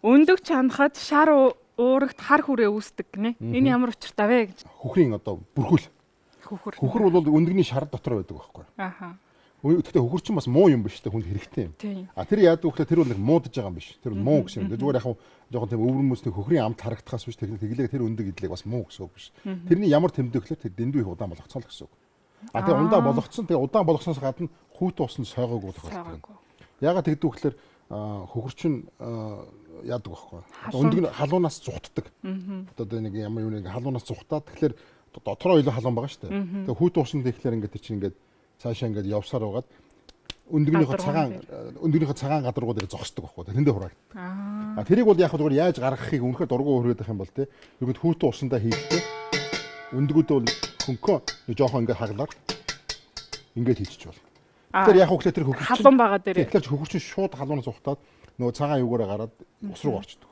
Өндөг чанахад шар уурагт хар хүрээ үүсдэг гинэ. Энэ ямар учиртай вэ гэж. Хөхрийн одоо бүрхүүл. Хөхөр бол өндөгний шар дотор байдаг байхгүй. Ааха. Гэхдээ хөхөр чинь бас муу юм биш тэ хүнд хэрэгтэй юм. Тэр яадаг вэ гэхээр тэр бол нэг муудаж байгаа юм биш. Тэр муу гэсэн юм. Зүгээр яг жоохон тийм өвөр хүмүүстэй хөхрийн амт харагдахаас биш тэглээ тэр өндөг идлэг бас муу гэсэн үг биш. Тэрний ямар тэмдэг гэхээр тэр дэндүү их удаан болгоцсон л гэсэн үг. Тэгээ ундаа болгоцсон. Тэгээ удаан болгосноос гадна хүүт усанд сойгоогүй болох. Яагаад тэгдэг вэ гэхээр хөхөр чинь яадаг байхгүй. Өндөг нь халуунаас зүхтдэг. Одоо нэг ямар юм нэг халуунаас зүхтаад тэгэхээр дотроо илүү халуун байгаа шүү дээ. Тэгээ хүүт усанд тэгэхээр ингээд чинь ингээд цаашаа ингээд явсаар байгаад өндөгнийхөө цагаан гадаргуудыг зогсдог байхгүй. Тэндээ хураагддаг. Тэрийг бол яг зүгээр яаж гаргахыг үнэхээр дургуй хөрөөд байх юм бол тий. Ерөөд хүүтэн усандаа хийхдээ өндгүүд бол хөнгөө жоохон ингээд хаглаад ингээд хийчих бол. Тэгэхээр яг хөглөө тэр хөхөр халуун байгаа дээр. Тэгэхээр хөхөр чинь шууд халуунаас ухтаад нөгөө цагаан юугаараа гараад ус руу орчдөг.